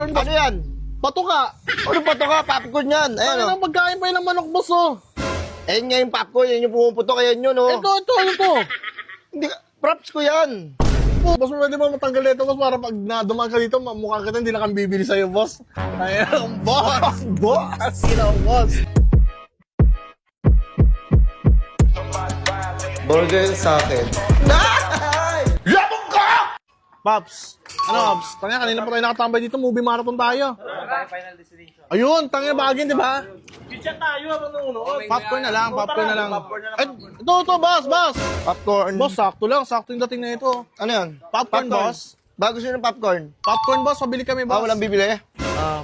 Ano yan? Patuka. Ano pa to ka? Popcorn yan. Ayan Ano o. nang pagkain pa yun ng manok, boss, oh. Ayan nga yung popcorn. Yan yung pumuputok. Ayan yun o. Ito. Hindi ka. Props ko yan. Boss, pwede ba matanggal nito, boss, para pag nadumaan ka dito, mukha kita, hindi na kami bibili sa'yo, boss. Ayun, boss. Boss. Sino, boss? Burger sa akin. Labog ka! Paps. Ano, Paps? Tangina, kanina pa tayo nakatambay dito, movie marathon tayo. Final destination. Ayun, tangina bagin, di ba? Kitchen tayo habang nanonood. Popcorn na lang. Popcorn na lang. Ay, ito, boss. Popcorn. Boss, sakto yung dating na ito. Ano yan? Popcorn, boss. Bago siya ng popcorn. Popcorn, boss, pabili kami, boss. Walang bibili.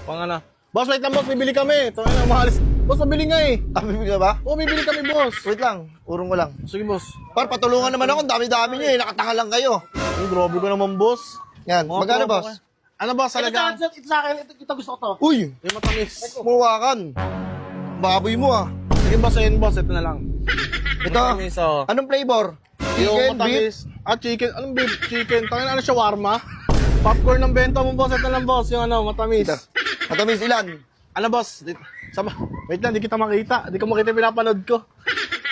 Pangana. Boss, wait lang, boss, bibili kami. Ito, ano, mahalis. Boss, pabili nga eh. Bibili ka ba? Oo, bibili kami, boss. Wait lang. Urong ko lang. Sige, boss. Par, patulungan naman ako. Dami-dami niyo eh. Nakatanga lang kayo. Ay, grabe ka naman, boss. Yan. Mga Magkano, tropa boss? ka. Ano, boss, talaga? Ito sa akin. Ito gusto ko to. Uy! Yung matamis. Mawakan. Baboy mo ah. Sige, boss, ayun, boss, ito na lang. Ito. Matamis, oh. Anong flavor? Yung Chicken, beef? matamis. Chicken. Anong beef? Chicken. Tangin, ano, shawarma? Popcorn ng benta mo, boss. Ito lang, boss. Yung ano, matamis. Ito. Matamis ilan? Ano, boss? Wait lang, di kita makita. Di ko makita yung pinapanood ko.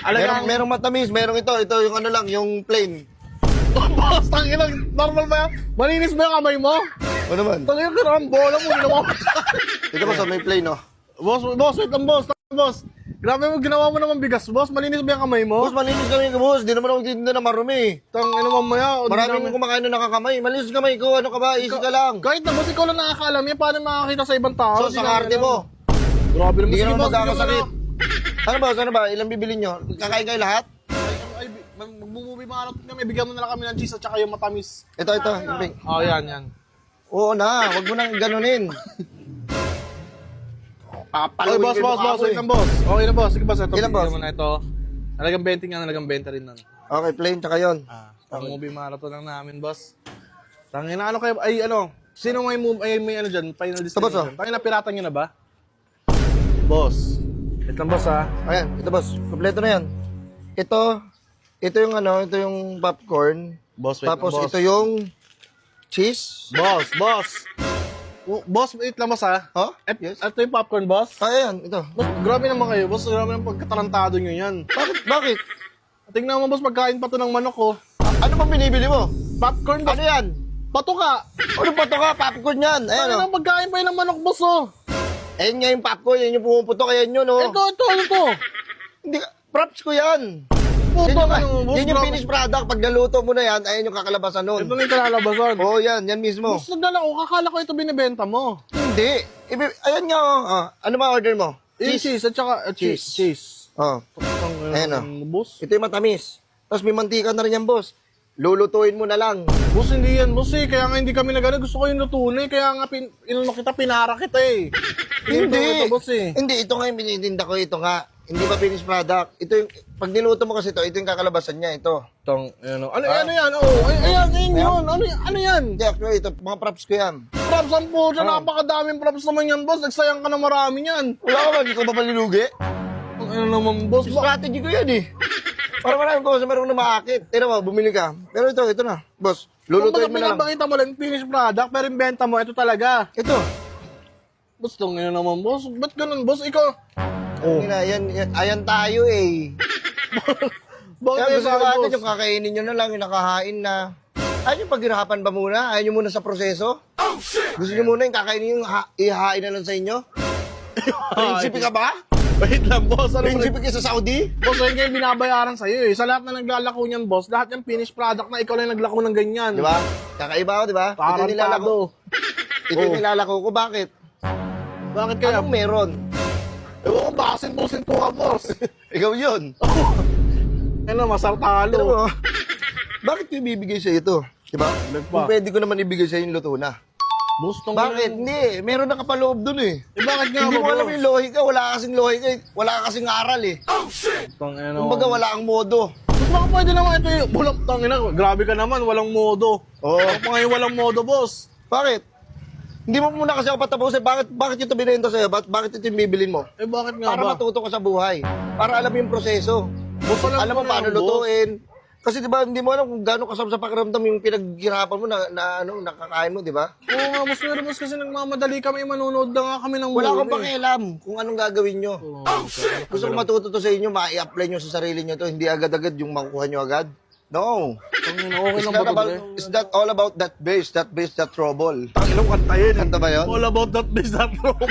Alagang... Merong matamis, merong ito. Ito yung ano lang, yung plain. Boss, tangin lang. Normal ba yan? Malinis ba yung kamay mo? Ano naman? Tangin ka naman, bola mo. Ginawa mo. Ito ba sa may plain, no? Boss, wait lang, boss. Boss. Grabe mo, ginawa mo naman bigas, boss. Malinis ba yung kamay mo? Boss, malinis kami ka, boss. Di naman ako titinda na marumi. Tangin naman maya. Maraming kumakain na nakakamay. Malinis kamay ko. Ano ka ba? Easy ka lang. Kahit na, boss, ikaw lang nakakaalam yan. Paano makakita sa ibang tao? So, sa karte mo. Grabe naman. Hindi ka Sige, naman boss, magkakasakit. bigyan Ano ba? Ano ba? Ilang bibili nyo? Kakain kayo lahat? Ay, magbububi mga natin kami. Bigyan mo na lang kami ng cheese at saka yung matamis. Ito. Yung pink. Oh, yan. Oo na. Huwag mo nang ganunin. Ay, Papalawin boss, ko yung mukha ko wait eh. lang, boss. Okay na, boss. Sige, boss. Ito, Ilan, boss? bigyan mo na ito. Nalagang 20 nga, nalagang 20 rin nun. Okay, plain tsaka yun. Ang movie marathon lang namin, boss. Tangina, ano kayo, ay, ano, sino may move, ay, may ano dyan, final boss, destination. Tangina, piratan nyo na ba? Boss. Wait lang, boss, ha. Ayan, ito boss. Kompleto na yan. Ito yung ano, ito yung popcorn. Boss, wait Tapos lang, boss. ito yung cheese. Boss. Boss, wait lang, boss, ha. Oh? Yes. Ito yung popcorn, boss. Ayan, ito. Boss, grabe naman kayo, boss. Grabe naman pagkatarantado nyo yan. Bakit? Tingnan mo, boss, pagkain pa to ng manok, oh. Ano bang binibili mo? Popcorn, boss. Ano yan? Patuka. Ano pa to ka? Popcorn yan. Ayan Ano o. nang pagkain pa yun ng manok, boss, oh. Ayan nga yung popcorn. Yan yung pumuputok. Ayan yun o. Ito. Hindi ka. Props ko yan. Puto, Yan ano, boss, yung grabe. finished product. Pag naluto mo na yan, ayan yung kakalabasan nun. Ito na yung kalalabasan. Oo, yan. Yan mismo. Boss, nagdala ko, kakala ko ito binibenta mo. Hindi. Ayan nga o. Ano ba order mo? Yung cheese at saka cheese. Oh. Ayan, oh. Boss. Ito yung matamis. Tapos may mantika na rin yan, boss. Lulutuin mo na lang. Boss, hindi yan, boss, eh. Kaya nga hindi kami nagano. Gusto ko yung lutunin. Kaya nga, inano kita, pinara kita, eh. Hindi. Ito, boss, eh. Hindi, ito nga yung binitinda ko. Ito nga. Hindi pa finished product. Ito yung, pag niluto mo kasi ito yung kakalabasan niya. Ito. Ano yan? Oh, ayan yun. Ano yan? Hindi, actually, ito, mga props ko yan. Props ang po dyan. Napakadaming props naman yan, boss. Nagsayang ka na marami yan. Wala ka ba? Hindi ko ba palilugi? Ano naman, boss? Strategy ko yan eh. Para maraming customer kung na maakit. Tira mo, bumili ka. Pero ito na. Boss, lulutuin mo na lang. Pinapakita mo lang finished product, pero yung benta mo, ito talaga. Ito. Boss, ito ngayon naman, boss. Ba't ganun, boss? Ikaw, Oh. Ayan tayo eh. bakit Kaya kayo gusto sa akin, natin boss? yung kakainin nyo na lang, yung nakahain na. Ayaw yung paghirapan ba muna? Ayaw nyo muna sa proseso? Gusto nyo muna yung kakainin yung ihahain na lang sa inyo? Prinsipe ka ba? Wait lang, boss. Ano Prinsipe ka sa Saudi? Boss, ayun kayo binabayaran sa'yo eh. Sa lahat na naglalako niyan, boss, lahat yung finished product na ikaw lang naglako ng ganyan. Di ba? Kakaiba ako, di ba? Ito yung nilalako. Ito yung nilalako ko. Bakit? Bakit kaya? Anong meron? Ewan ko, baka sinto ka, boss. Ikaw yun. Ano, Pero masartalo. mo, bakit ko ibibigay sa ito? Di ba? Kung pwede ko naman ibigay sa yung luto na. Boss, tong Bakit? Hindi. Meron na kapaloob dun eh. bakit nga Hindi ba, mo alam boss? yung lohika. Wala ka kasing lohika eh. Wala ka kasing aral eh. Kumbaga wala kang modo. Boss, baka pwede naman ito yung bulak tangina. Grabe ka naman, walang modo. Oo. Ako pa ngayon walang modo, boss. Bakit? Hindi mo muna kasi ako patapusin. Bakit ito binenta sa'yo? Bakit ito yung bibilin mo? Eh, bakit nga Para ba? matuto ka sa buhay. Para alam mo yung proseso. Boss, Alam mo ko na paano yan, boss. lutuin. Kasi di ba, hindi mo alam kung gaano kasama sa pakiramdam yung pinaghirapan mo nakakain mo, di ba? Oo nga, boss, pero boss, kasi nagmamadali kami, manonood na nga kami ng Wala akong movie. pakialam kung anong gagawin nyo. Gusto ko matuto to sa inyo, ma-i-apply nyo sa sarili nyo to, hindi agad-agad yung makukuha nyo agad. No. Okay It's lang not ba about, ito, it's not all about that bass, that trouble. Ilang kanta yun. Kanta ba yun? All about that biz, that trouble.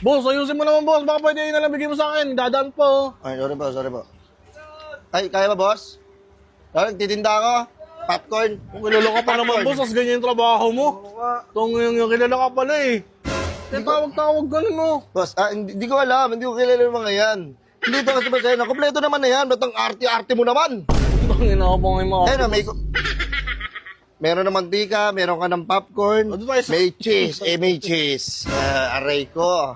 Boss, ayusin mo naman, boss. Baka pwede yun na lang bigay mo sa akin. Dadaan po. Ay, sorry po. Ay, kaya ba, boss? Sorry, titinda ako. Popcorn. Kung kilala ka pa naman, boss, as ganyan yung trabaho mo. Itong yung kilala ka pala eh. Kaya tawag-tawag ganun mo. Boss, hindi ko alam. Hindi ko kilala yung mga yan. Hindi ito kasi ba sa'yo? Kompleto naman na yan. Ba't ang arte-arte mo naman? Tangin ako pang yung mga... Ayun na, meron ng mantika, meron ka ng popcorn, Ano tayo sa- may cheese, may cheese. Aray ko.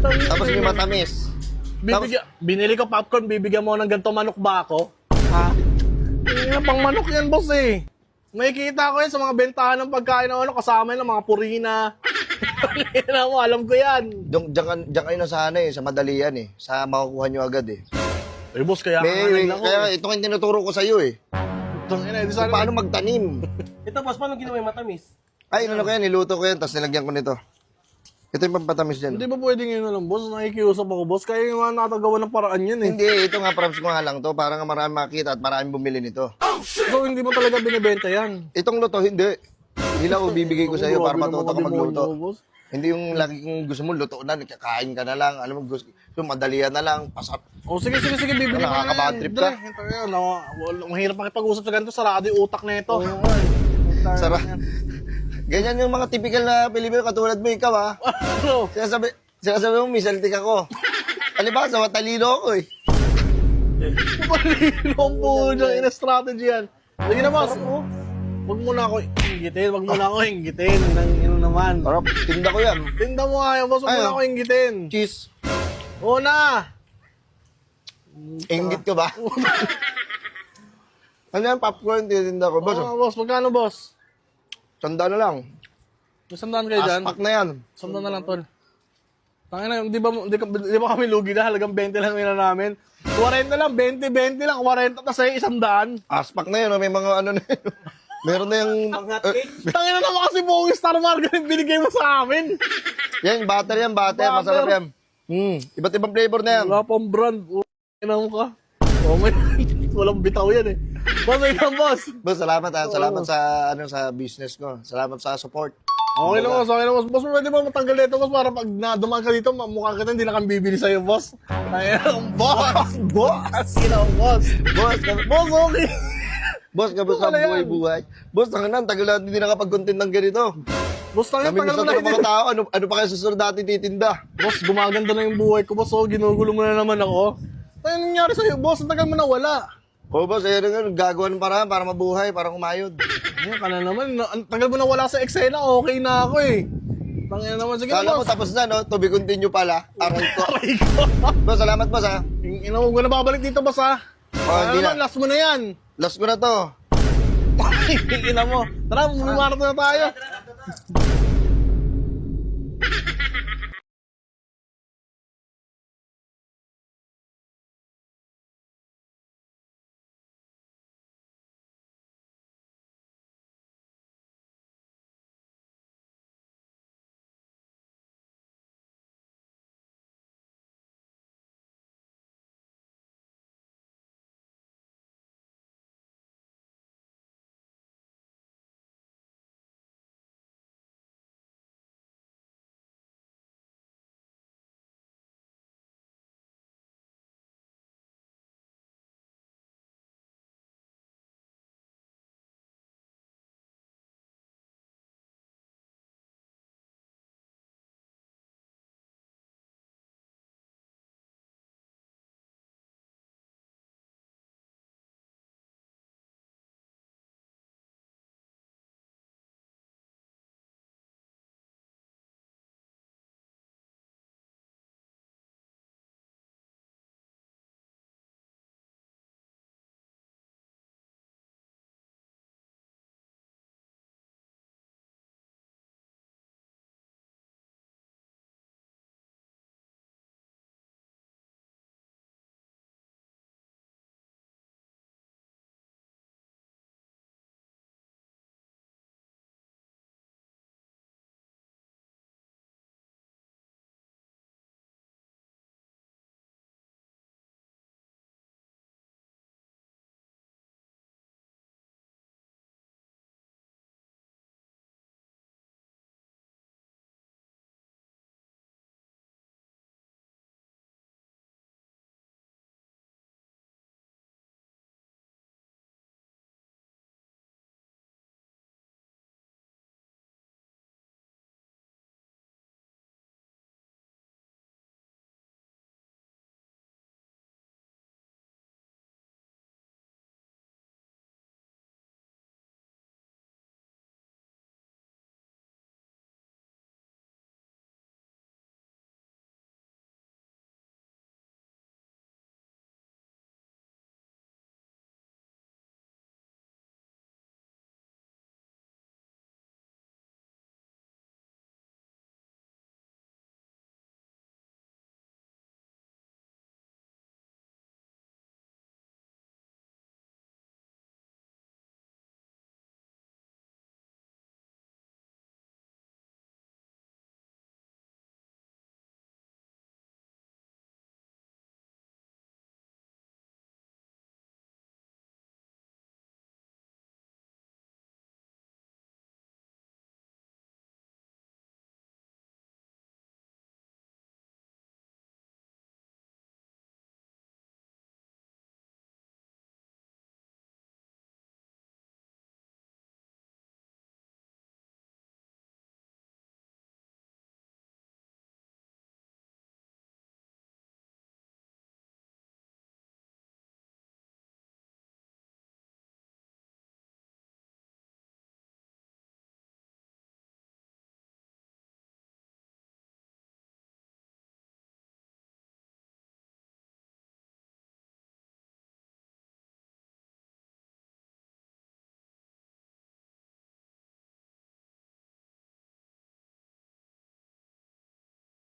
Tapos may matamis. Binili ko popcorn, bibigyan mo ng ganito manok ba ako? Ha? Hindi na pang manok yan, boss eh. Makikita ko yan sa mga bentahan ng pagkain na kasama yun ng mga purina. Hindi mo, alam ko yan. Diyan kayo na sana sa madali yan eh. Sa makukuha nyo agad eh. Eh, boss, kaya kakanin ako Kaya eh. ito yung tinuturo ko sa'yo eh. Tangina, di Kung sana... paano magtanim. Ito, boss, paano ginawa yung matamis? Ay, ano ko yan, niluto ko yan, tapos nilagyan ko nito. Ito yung pampatamis dyan. Hindi ba pwedeng yun na lang, boss? Nakikiusap ako, boss. Kaya yung mga natagawa ng paraan yan eh. Hindi, ito nga, props ko nga lang to, para nga marami makita at maraming bumili nito. So, hindi mo talaga binibenta yan. Itong luto, hindi. Hindi lang ako bibigay ko sa'yo para Grabe matuto ka naman magluto. demonyo, boss. Hindi yung lagi kong gusto mo, luto na, kakain ka na lang, alam mo, gusto, yung madalian na lang, pasap. Oh, sige, bibili mo na Nakaka-bad yan. trip Dre, ka. ito yun. Mahirap makipag-usap sa ganito. Sarado yung utak na ito. Sara. Ganyan yung mga typical na Pilipino, katulad mo, ikaw ha. Ano? Sinasabi mo, misalti ako. Alibasa, matalino ako eh. Malino ang puno. Ina-strategy yan. Sige na, boss. Wag mo na ako inggitin. Ano naman. Parang tinda ko yan. Tinda mo nga yan, boss. Wag mo Ayun. na ako inggitin. Cheese. Oo na. Ingit ka ba? Ano yan, popcorn, titinda ko. Boss, Boss. Magkano, boss? sanda na lang. May sandaan kayo dyan? Aspak na yan. Sandaan na lang, tol. Tangina, di ba kami lugi na? Halagang 20 lang nila namin. 40 lang, 20 lang. 40 na sa'yo, 100. Aspak na yan, oh. May mga ano na yun. Meron na yung... Tangina naman kasi buong Star Margarine binigay mo sa amin. Yan, butter yan, butter. Masarap yan. Iba't ibang flavor na yan. Wala pang brand. Ina mo ka. Oh my walang bitaw yan eh. Boss, ikaw, boss. Boss, salamat ha. Salamat sa sa business ko. Salamat sa support. Okay na, boss. Boss, pwede ba matanggal nito, boss? Para pag nadumaan ka dito, mukha kita, hindi na kami bibili sa'yo, boss. Ay, boss. Boss! Boss. Boss, Boss, okay. boss, kamusta Ano ang yan? buhay-buhay? Boss, tangan tagal natin hindi nakapag-content ng ganito. Boss, tagal Kami gusto mo na ng hindi. mga tao, ano pa kayo susunod natin titinda? Boss, gumaganda na yung buhay ko, boss. Oh, ginugulo mo na naman ako. Ano nangyari sa'yo, boss? Ang tagal mo na wala. Oo, boss, ayun nga, gagawa ng paraan para mabuhay, para kumayod. Ano ka na naman? Ang tagal mo na wala sa eksena, okay na ako eh. Tangina naman. Sige na, Kala mo boss. tapos na, no? To be continue pala. Aray ko. Aray ko. Boss, salamat, boss, ha? Ina, huwag mo na babalik dito, boss, ha? Hindi Naman, na. last mo na yan. Last ko na to. Ina mo. Tara, bumarto na tayo.